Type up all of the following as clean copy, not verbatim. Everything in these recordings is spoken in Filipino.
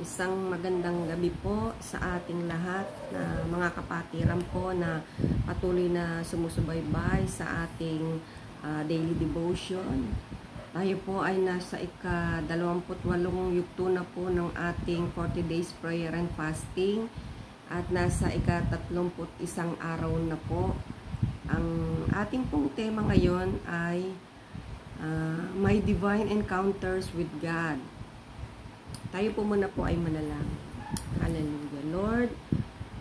Isang magandang gabi po sa ating lahat na mga kapatiran po na patuloy na sumusubaybay sa ating daily devotion. Tayo po ay nasa ika-28 yugto na po ng ating 40 days prayer and fasting at nasa ika-31 araw na po. Ang ating pong tema ngayon ay My Divine Encounters with God. Tayo po muna po ay manalangin. Hallelujah. Lord,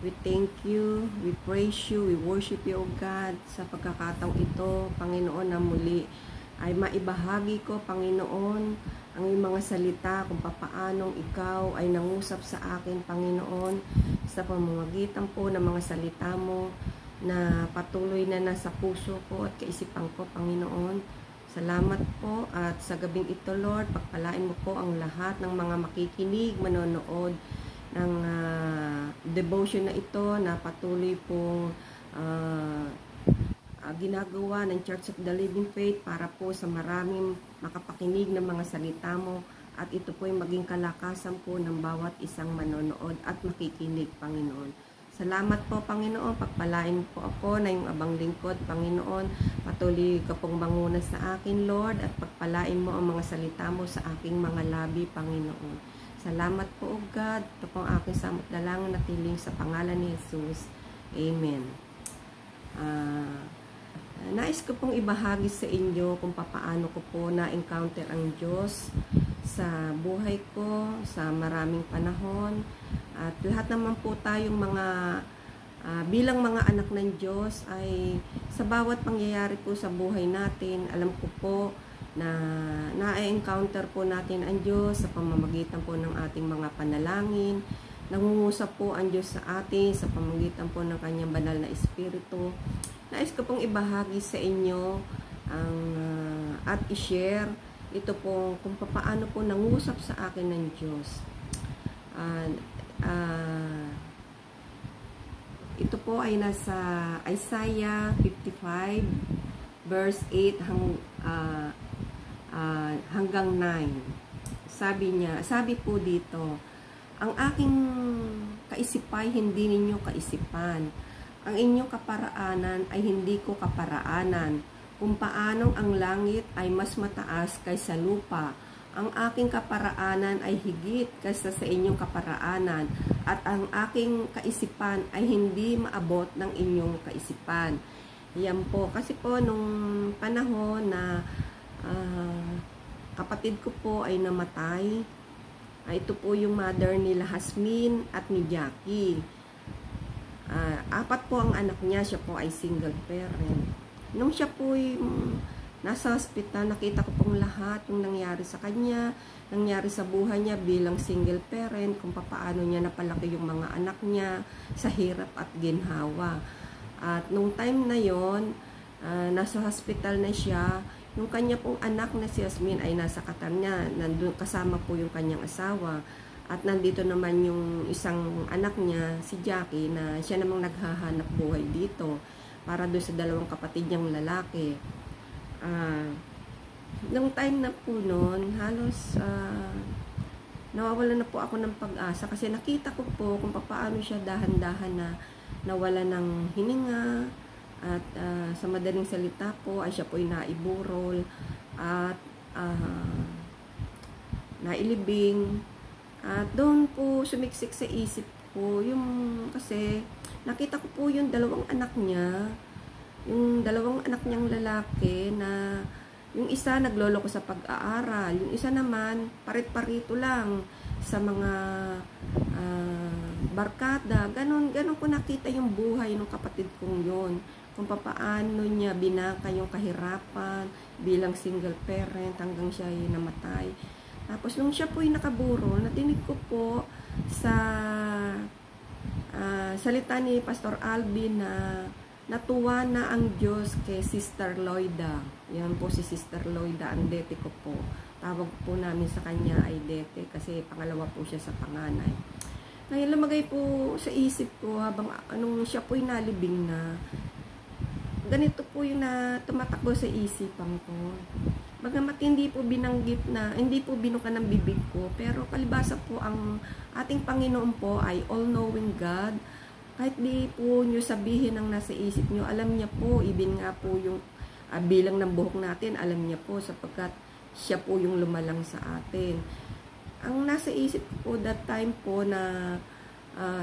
we thank you, we praise you, we worship you, O God, sa pagkakataong ito, Panginoon, na muli ay maibahagi ko, Panginoon, ang iyong mga salita kung papaanong ikaw ay nangusap sa akin, Panginoon, sa pamamagitan po ng mga salita mo na patuloy na nasa puso ko at kaisipan ko, Panginoon. Salamat po at sa gabing ito, Lord, pagpalain mo po ang lahat ng mga makikinig, manonood ng devotion na ito na patuloy pong ginagawa ng Church of the Living Faith para po sa maraming makapakinig ng mga salita mo at ito po ay maging kalakasan po ng bawat isang manonood at makikinig, Panginoon. Salamat po, Panginoon. Pagpalain po ako na yung abang lingkod, Panginoon. Patuloy ka pong manguna sa akin, Lord, at pagpalain mo ang mga salita mo sa aking mga labi, Panginoon. Salamat po, O God. Ito pong aking samot dalangin at hiling sa pangalan ni Jesus. Amen. Nais ko pong ibahagi sa inyo kung paano ko po na-encounter ang Diyos sa buhay ko, sa maraming panahon. At lahat naman po tayong mga bilang mga anak ng Diyos ay sa bawat pangyayari po sa buhay natin, alam ko po na na-encounter po natin ang Diyos sa pamamagitan po ng ating mga panalangin. Nangungusap po ang Diyos sa atin sa pamamagitan po ng kanyang banal na Espiritu. Nais ko pong ibahagi sa inyo at i-share ito po kung paano po nangusap sa akin ng Diyos. Ito po ay nasa Isaiah 55 verse 8 hanggang 9. Sabi po dito, ang aking kaisipay hindi ninyo kaisipan, ang inyong kaparaanan ay hindi ko kaparaanan. Kung paanong ang langit ay mas mataas kaysa lupa, ang aking kaparaanan ay higit kaysa sa inyong kaparaanan, at ang aking kaisipan ay hindi maabot ng inyong kaisipan. Yan po. Kasi po, nung panahon na kapatid ko po ay namatay, ito po yung mother nila Hasmin at ni Jackie. 4 po ang anak niya, siya po ay single parent. Nung siya po ay nasa hospital, nakita ko pong lahat yung nangyari sa kanya, nangyari sa buhay niya bilang single parent, kung paano niya napalaki yung mga anak niya sa hirap at ginhawa. At nung time na yon, nasa hospital na siya, yung kanya pong anak na si Yasmin ay nasa Qatar niya, nandun kasama po yung kanyang asawa. At nandito naman yung isang anak niya, si Jackie, na siya namang naghahanap buhay dito para doon sa 2 kapatid niyang lalaki. Nung time na po noon, halos nawawalan na po ako ng pag-asa kasi nakita ko po kung paano siya dahan-dahan na nawala ng hininga at sa madaling salita po ay siya po ay naiburol at nailibing. At doon po sumiksik sa isip ko yung kasi nakita ko po yung 2 anak niya, yung 2 anak niyang lalaki na yung isa nagloloko sa pag-aaral, yung isa naman parit-parito lang sa mga barkada. Ganon ko nakita yung buhay ng kapatid kong yon, kung paano niya binaka yung kahirapan bilang single parent hanggang siya ay namatay. Tapos nung siya po ay nakaburol, nadinig ko po sa salita ni Pastor Alvin na natuwa na ang Diyos kay Sister Loida. Yan po si Sister Loida, ang dete ko po. Tawag po namin sa kanya ay dete kasi pangalawa po siya sa panganay. Ngayon lumagay po sa isip ko habang anong siya po ay nalibing na, ganito po yung na tumatakbo sa isipan ko. Bagamat hindi po binanggit na, hindi po binuka ng bibig ko, pero palibasa po ang ating Panginoon po ay all-knowing God. Kahit di po nyo sabihin ang nasa isip nyo, alam niya po, even nga po yung bilang ng buhok natin, alam niya po sapagkat siya po yung lumalang sa atin. Ang nasa isip ko po that time po na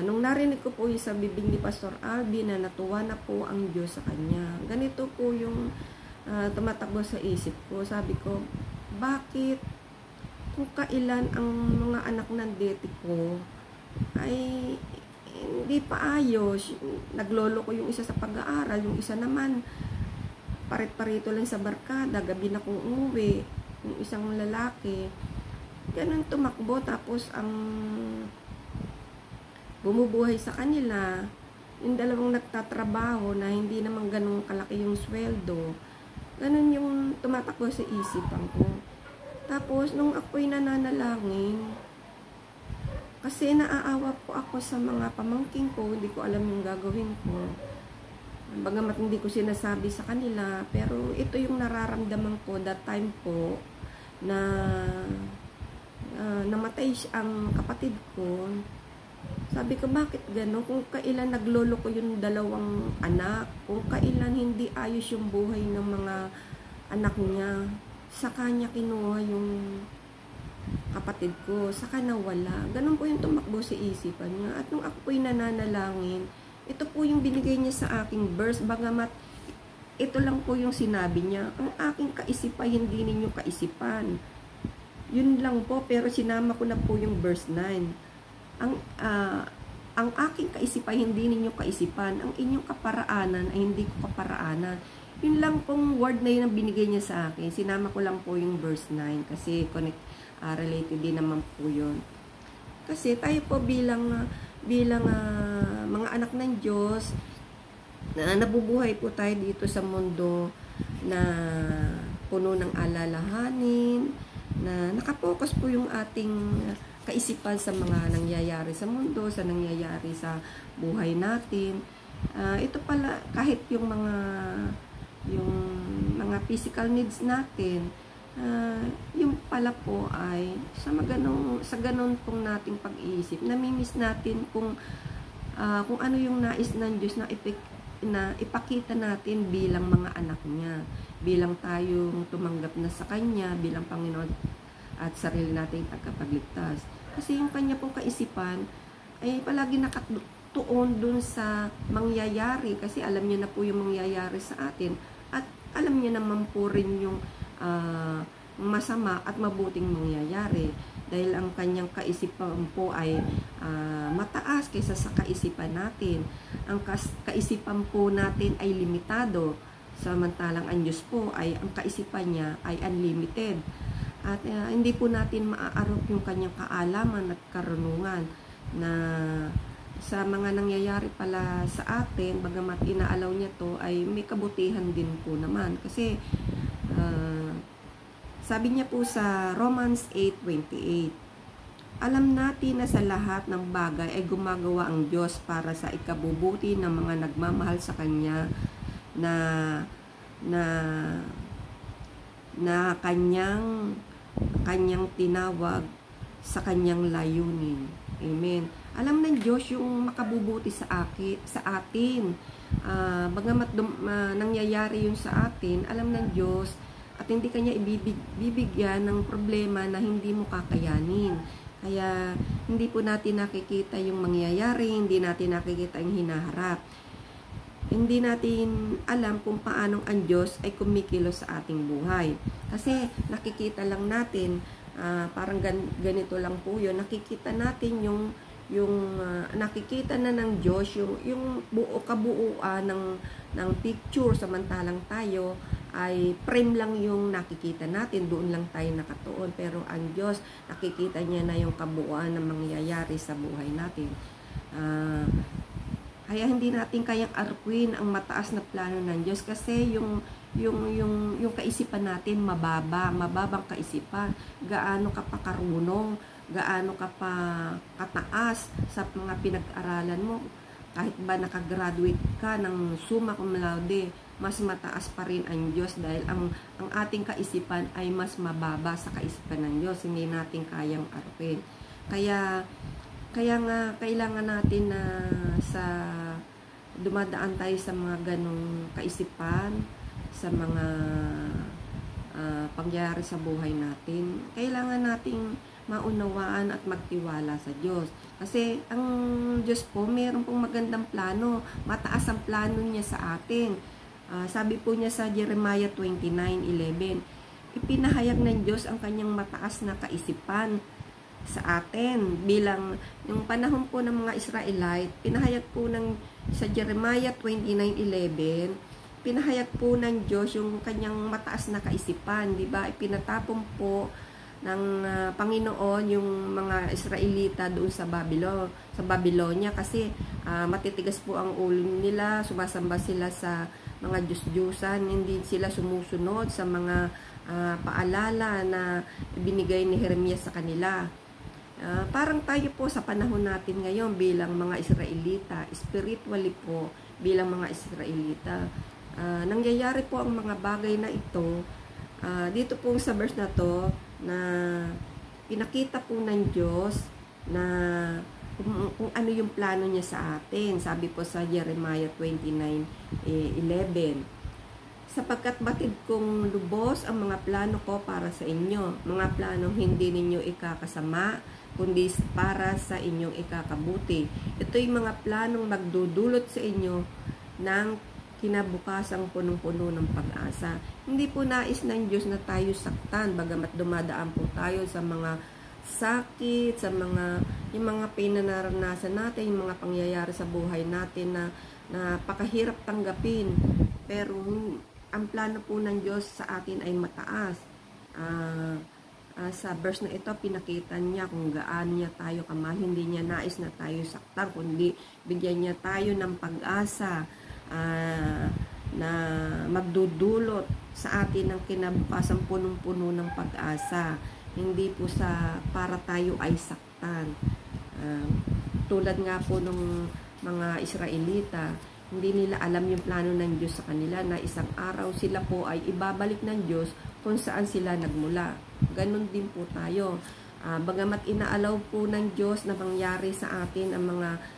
nung narinig ko po yung sa bibig ni Pastor Alvin na natuwa na po ang Diyos sa kanya. Ganito po yung tumatakbo sa isip ko. Sabi ko, bakit kung kailan ang mga anak ng deti ko ay hindi pa ayos, naglolo ko yung isa sa pag-aaral, yung isa naman parit-parito lang sa barkada, gabi na kong umuwi, yung isang lalaki, ganun tumakbo. Tapos ang bumubuhay sa kanila, yung dalawang nagtatrabaho na hindi naman ganun kalaki yung sweldo, ganun yung tumatakbo sa isipan ko. Tapos nung ako'y nananalangin, kasi naaawa po ako sa mga pamangking ko, hindi ko alam yung gagawin ko. Bagamat hindi ko sinasabi sa kanila, pero ito yung nararamdaman ko that time po na namatay ang kapatid ko. Sabi ko, bakit gano'n? Kung kailan naglolo ko yung dalawang anak, kung kailan hindi ayos yung buhay ng mga anak niya, sa kanya kinuha yung kapatid ko, saka nawala. Ganun po yung tumakbo sa isipan niya. At nung ako po'y nananalangin, ito po yung binigay niya sa aking verse, bagamat ito lang po yung sinabi niya, ang aking kaisipan, hindi ninyo kaisipan. Yun lang po, pero sinama ko na po yung verse 9. Ang aking kaisipan, hindi ninyo kaisipan. Ang inyong kaparaanan ay hindi ko kaparaanan. Yun lang pong word na yun ang binigay niya sa akin. Sinama ko lang po yung verse 9 kasi related din naman po yun. Kasi tayo po bilang mga anak ng Diyos, na nabubuhay po tayo dito sa mundo na puno ng alalahanin, na nakapokus po yung ating kaisipan sa mga nangyayari sa mundo, sa nangyayari sa buhay natin. Ito pala, kahit yung mga physical needs natin, yung pala po ay sa ganun pong nating pag-iisip, namimiss natin kung ano yung nais ng Diyos na ipakita natin bilang mga anak niya, bilang tayong tumanggap na sa Kanya, bilang Panginoon at sarili nating tagapagligtas. Kasi yung Kanya pong kaisipan ay palagi nakatuon dun sa mangyayari, kasi alam niya na po yung mangyayari sa atin at alam niya naman po rin yung masama at mabuting mangyayari, dahil ang kanyang kaisipan po ay mataas kaysa sa kaisipan natin. Ang kaisipan po natin ay limitado, samantalang ang Diyos po ay ang kaisipan niya ay unlimited. At hindi po natin maaarok yung kanyang kaalaman at karunungan na sa mga nangyayari pala sa atin, bagamat inaalaw niya to, ay may kabutihan din po naman. Kasi sabi niya po sa Romans 8:28, alam natin na sa lahat ng bagay ay gumagawa ang Diyos para sa ikabubuti ng mga nagmamahal sa Kanya na kanyang tinawag sa kanyang layunin. Amen. Alam ng Diyos yung makabubuti sa atin. Bagamat nangyayari yung sa atin, alam ng Diyos at hindi kanya ibibigyan ng problema na hindi mo kakayanin. Kaya hindi po natin nakikita yung mangyayari, hindi natin nakikita yung hinaharap. Hindi natin alam kung paanong ang Diyos ay kumikilos sa ating buhay. Kasi nakikita lang natin, parang ganito lang po yun, nakikita natin yung nakikita na ng Diyos yung kabuuan ng picture, samantalang tayo ay frame lang yung nakikita natin, doon lang tayo nakatuon, pero ang Diyos nakikita niya na yung kabuuan ng mangyayari sa buhay natin. Kaya hindi natin kayang arkuin ang mataas na plano ng Diyos, kasi yung kaisipan natin mababang kaisipan. Gaano ka pa karunong, gaano ka pa kataas sa mga pinag-aralan mo, kahit ba nakagraduate ka ng summa cum laude, mas mataas pa rin ang Diyos dahil ang ating kaisipan ay mas mababa sa kaisipan ng Diyos. Hindi natin kayang aruin. Kaya nga kailangan natin na sa dumadaan tayo sa mga ganong kaisipan, sa mga pangyayari sa buhay natin, kailangan nating maunawaan at magtiwala sa Diyos. Kasi ang Diyos po, mayroon pong magandang plano. Mataas ang plano niya sa atin. Sabi po niya sa Jeremiah 29:11, ipinahayag ng Diyos ang kanyang mataas na kaisipan sa atin. Bilang yung panahon po ng mga Israelite, pinahayag po sa Jeremiah 29:11, pinahayag po ng Diyos yung kanyang mataas na kaisipan, di ba? Ipinatapon po ng Panginoon yung mga Israelita doon sa Babylonia kasi matitigas po ang ulo nila, sumasamba sila sa mga Diyos-Diyusan, hindi sila sumusunod sa mga paalala na binigay ni Jeremias sa kanila. Parang tayo po sa panahon natin ngayon bilang mga Israelita, spiritually po bilang mga Israelita, nangyayari po ang mga bagay na ito. Dito po sa verse na to na pinakita po ng Diyos na kung ano yung plano niya sa atin. Sabi po sa Jeremiah 29:11, sapagkat batid kong lubos ang mga plano ko para sa inyo, mga planong hindi ninyo ikakasama, kundi para sa inyong ikakabuti. Ito yung mga planong magdudulot sa inyo ng kinabukasang punong-puno ng pag-asa. Hindi po nais ng Diyos na tayo saktan, bagamat dumadaan po tayo sa mga sakit, sa yung mga pain na naranasan natin, yung mga pangyayari sa buhay natin na napakahirap tanggapin. Pero ang plano po ng Diyos sa atin ay mataas. Sa verse na ito, pinakita niya kung gaano niya tayo kamahal. Hindi niya nais na tayo saktan, kundi bigyan niya tayo ng pag-asa na magdudulot sa atin ng kinabukasan punong-puno ng pag-asa. Hindi po para tayo ay saktan. Tulad nga po ng mga Israelita, hindi nila alam yung plano ng Diyos sa kanila na isang araw sila po ay ibabalik ng Diyos kung saan sila nagmula. Ganon din po tayo. Bagamat inaalaw po ng Diyos na mangyari sa atin ang mga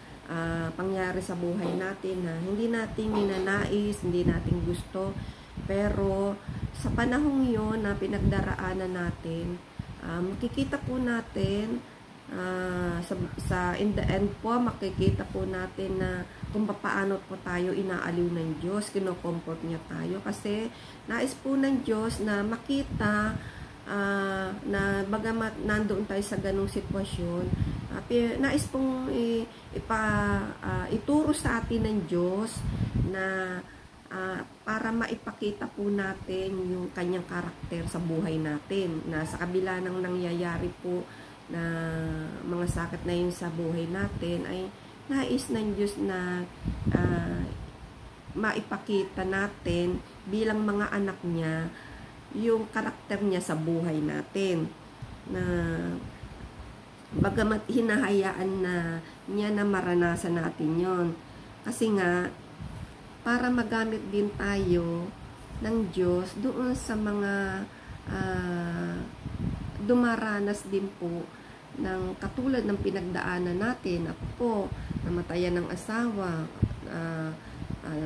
pangyari sa buhay natin na hindi natin ninanais, hindi natin gusto, pero sa panahong yon na pinagdaraanan natin, makikita po natin in the end po, makikita po natin na kung paano po tayo inaaliw ng Diyos, kino-comfort niya tayo kasi nais po ng Diyos na makita na bagamat nandoon tayo sa ganong sitwasyon, nais pong ituro sa atin ng Diyos na para maipakita po natin yung kanyang karakter sa buhay natin, na sa kabila ng nangyayari po na mga sakit na yun sa buhay natin, ay nais ng Diyos na maipakita natin bilang mga anak niya yung karakter niya sa buhay natin, na bagamat hinahayaan na niya na maranasan natin yon. Kasi nga, para magamit din tayo ng Diyos doon sa mga dumaranas din po ng katulad ng pinagdaanan natin. Ako po, namatayan ng asawa.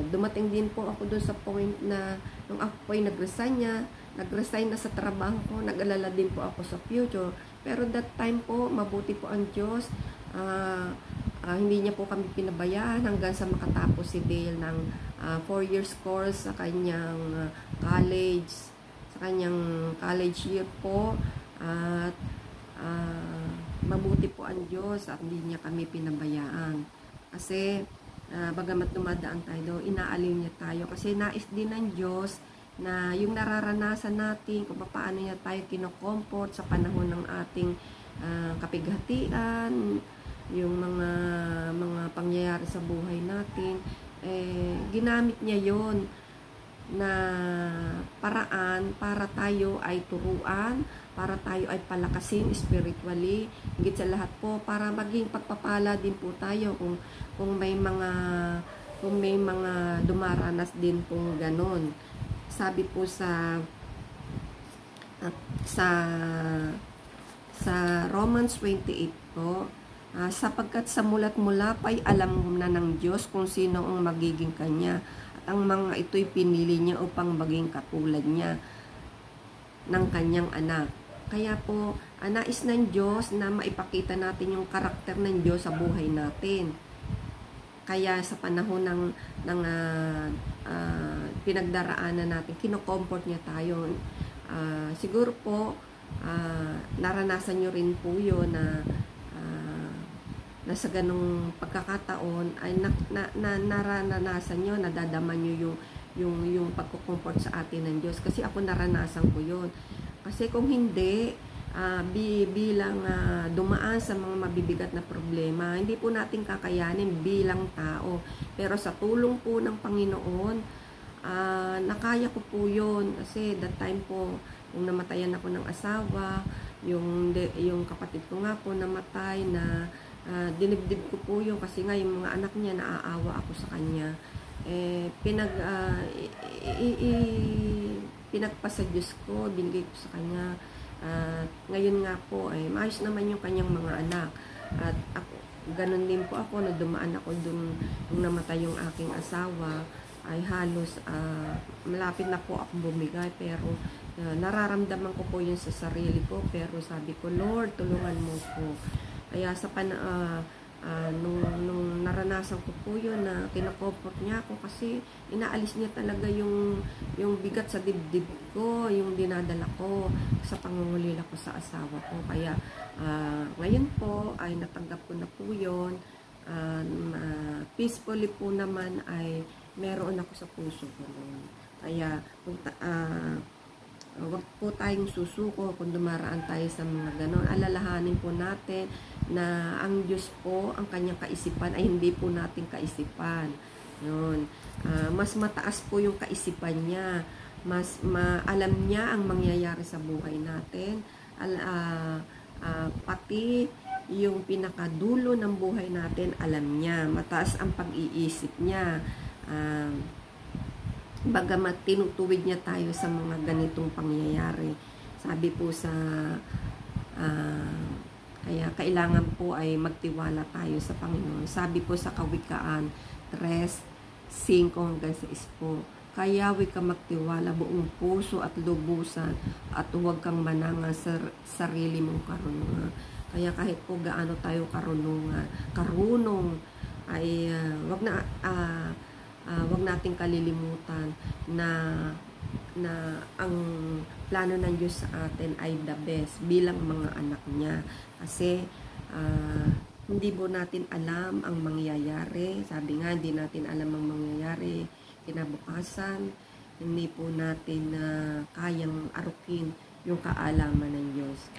Dumating din po ako doon sa point na nung ako po ay nag-resign na sa trabaho ko, nag-alala din po ako sa future. Pero that time po, mabuti po ang Diyos. Hindi niya po kami pinabayaan hanggang sa makatapos si Dale ng 4 years course sa kanyang college year po. At mabuti po ang Diyos at hindi niya kami pinabayaan. Kasi bagamat dumadaan tayo, inaaliw niya tayo. Kasi nais din ng Diyos na yung nararanasan natin, kung paano niya tayo kino-comfort sa panahon ng ating kapighatian, yung mga pangyayari sa buhay natin, ginamit niya yon na paraan para tayo ay turuan, para tayo ay palakasin spiritually, higit sa lahat po para maging pagpapala din po tayo kung may mga kung may mga dumaranas din pong ganon. Sabi po sa sa Romans 28 po, sapagkat sa mulat mula pa'y alam na ng Diyos kung sino ang magiging kanya, at ang mga ito'y pinili niya upang maging katulad niya ng kanyang anak. Kaya po, nais ng Diyos na maipakita natin yung karakter ng Diyos sa buhay natin. Kaya sa panahon ng pinagdaraanan natin, kino-comfort niya tayo. Siguro po, naranasan nyo rin po yun na sa ganong pagkakataon ay naranasan nyo, nadadama nyo yung pagko-comfort sa atin ng Diyos. Kasi ako naranasan ko yun. Kasi kung hindi, bilang dumaan sa mga mabibigat na problema, hindi po natin kakayanin bilang tao. Pero sa tulong po ng Panginoon, nakaya ko po yun. Kasi that time po, nung namatayan ako ng asawa, yung kapatid ko nga po namatay, na dinibdib ko po yun kasi nga yung mga anak niya, naaawa ako sa kanya. Pinagpasa Diyos ko, binigay ko sa kanya. Ngayon nga po, maayos naman yung kanyang mga anak. At ako, ganun din po ako, na dumaan ako dun, nung namatay yung aking asawa, ay halos malapit na po ako bumigay. Pero nararamdaman ko po yun sa sarili ko. Pero sabi ko, Lord, tulungan mo ko. Kaya sa nung naranasan ko po yun, na kinocomfort niya ako kasi inaalis niya talaga yung bigat sa dibdib ko, yung dinadala ko sa pangungulila ko sa asawa ko. Kaya ngayon po ay natanggap ko na po yun. Peacefully po naman ay meron ako sa puso ko nun. Kaya wag po tayong susuko kung dumaraan tayo sa mga ganon. Alalahanin po natin na ang Diyos po, ang kanyang kaisipan ay hindi po nating kaisipan. Yun. Mas mataas po yung kaisipan niya. Mas alam niya ang mangyayari sa buhay natin. Pati yung pinakadulo ng buhay natin, alam niya. Mataas ang pag-iisip niya. Bagamat tinutuwid niya tayo sa mga ganitong pangyayari. Sabi po sa kaya kailangan po ay magtiwala tayo sa Panginoon. Sabi po sa Kawikaan 3:5-6 po, kaya ka magtiwala buong puso at lubusan, at huwag kang mananga sa sarili mong karunungan. Kaya kahit po gaano tayo karunong, ay wag nating kalilimutan na ang plano ng Diyos sa atin ay the best bilang mga anak niya. Kasi hindi po natin alam ang mangyayari. Sabi nga, hindi natin alam ang mangyayari kinabukasan. Hindi po natin kayang arukin yung kaalaman ng Diyos.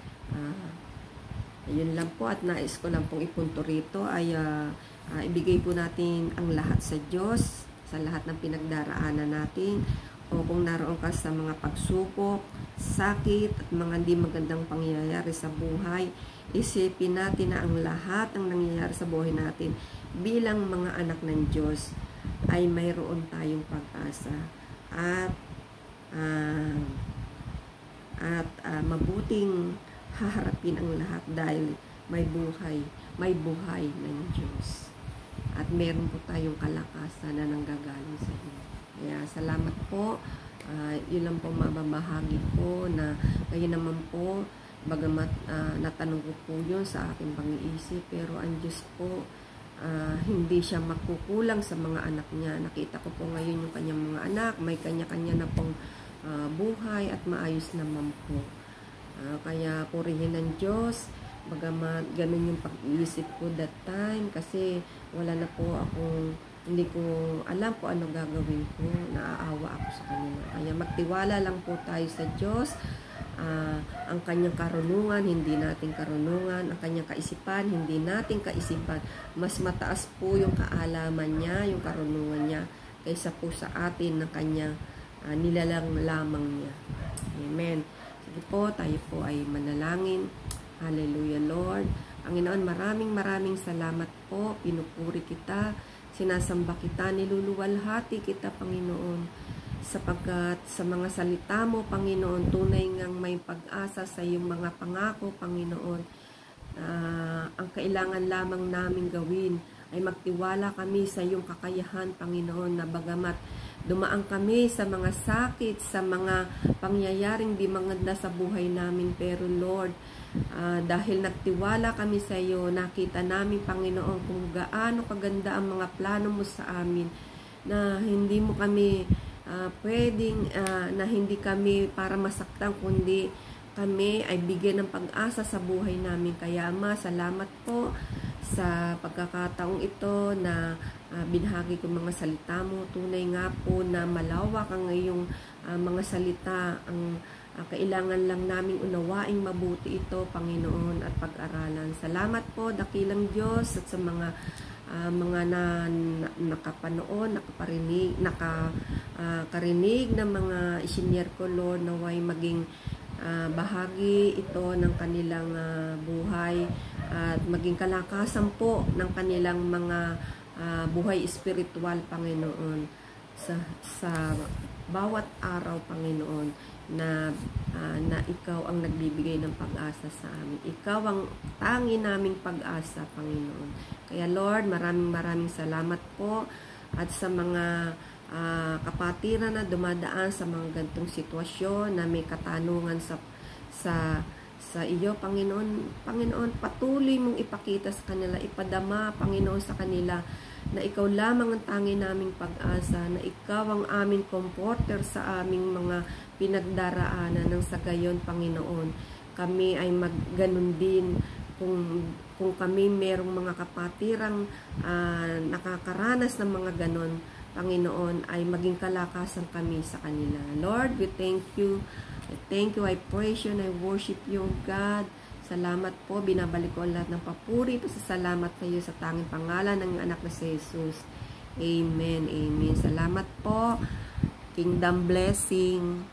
Ayun lang po, at nais ko lang pong ipunto rito ay ibigay po natin ang lahat sa Diyos, sa lahat ng pinagdaraanan natin. O kung naroon ka sa mga pagsubok, sakit at mga hindi magandang pangyayari sa buhay, isipin natin na ang lahat ng nangyayari sa buhay natin bilang mga anak ng Diyos ay mayroon tayong pag-asa. At mabuting haharapin ang lahat dahil may buhay ng Diyos. At meron po tayong kalakasan na nanggagaling sa Diyos. Kaya salamat po. Yun lang po mababahagi ko, na kayo naman po, bagamat natanong ko po yun sa aking pang-iisip, pero ang Diyos po, hindi siya magkukulang sa mga anak niya. Nakita ko po ngayon yung kanyang mga anak, may kanya-kanya na pong buhay at maayos naman po. Kaya purihin ng Diyos, bagamat ganun yung pag-iisip ko that time, kasi wala na po akong, hindi ko alam kung ano gagawin ko, naaawa ako sa kanya. Kaya magtiwala lang po tayo sa Diyos. Ang kanyang karunungan, hindi nating karunungan. Ang kanyang kaisipan, hindi nating kaisipan. Mas mataas po yung kaalaman niya, yung karunungan niya, kaysa po sa atin ng kanyang nilalang lamang niya. Amen. Sige po, tayo po ay manalangin. Hallelujah, Lord. Panginoon, maraming salamat po. Pinupuri kita sinasamba kita, niluluwalhati kita, Panginoon, sapagkat sa mga salita mo, Panginoon, tunay ngang may pag-asa sa iyong mga pangako, Panginoon. Ang kailangan lamang namin gawin ay magtiwala kami sa iyong kakayahan, Panginoon, na bagamat dumaan kami sa mga sakit, sa mga pangyayaring di maganda sa buhay namin, pero Lord, dahil nagtiwala kami sa iyo, nakita namin, Panginoon, kung gaano kaganda ang mga plano mo sa amin, na hindi mo kami pwedeng, na hindi kami para masaktan, kundi kami ay bigyan ng pag-asa sa buhay namin. Kaya Ama, salamat po sa pagkakataong ito na binahagi ko mga salita mo. Tunay nga po na malawak ang iyong mga salita. Ang kailangan lang naming unawaing mabuti ito, Panginoon, at pag-aralan. Salamat po, dakilang Diyos, at sa mga nakapanood, nakakarinig ng mga isinyer ko, Lord, naway maging bahagi ito ng kanilang buhay at maging kalakasan po ng kanilang mga buhay espiritual, Panginoon, sa bawat araw, Panginoon, na ikaw ang nagbibigay ng pag-asa sa amin. Ikaw ang tangi naming pag-asa, Panginoon. Kaya Lord, maraming salamat po, at sa mga kapatiran na dumadaan sa mga gantong sitwasyon na may katanungan sa iyo, Panginoon, patuloy mong ipakita sa kanila, ipadama, Panginoon, sa kanila na ikaw lamang ang tangi naming pag-asa, na ikaw ang aming comforter sa aming mga pinagdaraanan, ng sa gayon, Panginoon, kami ay magganon din. Kung kami merong mga kapatirang nakakaranas ng mga ganon, Panginoon, ay maging kalakasan kami sa kanila. Lord, we thank you. I thank you, I praise you, and I worship you, God. Salamat po, binabalik ko ang lahat ng papuri. Salamat sa iyo sa tanging pangalan ng anak na si Jesus. Amen, amen. Salamat po. Kingdom blessing.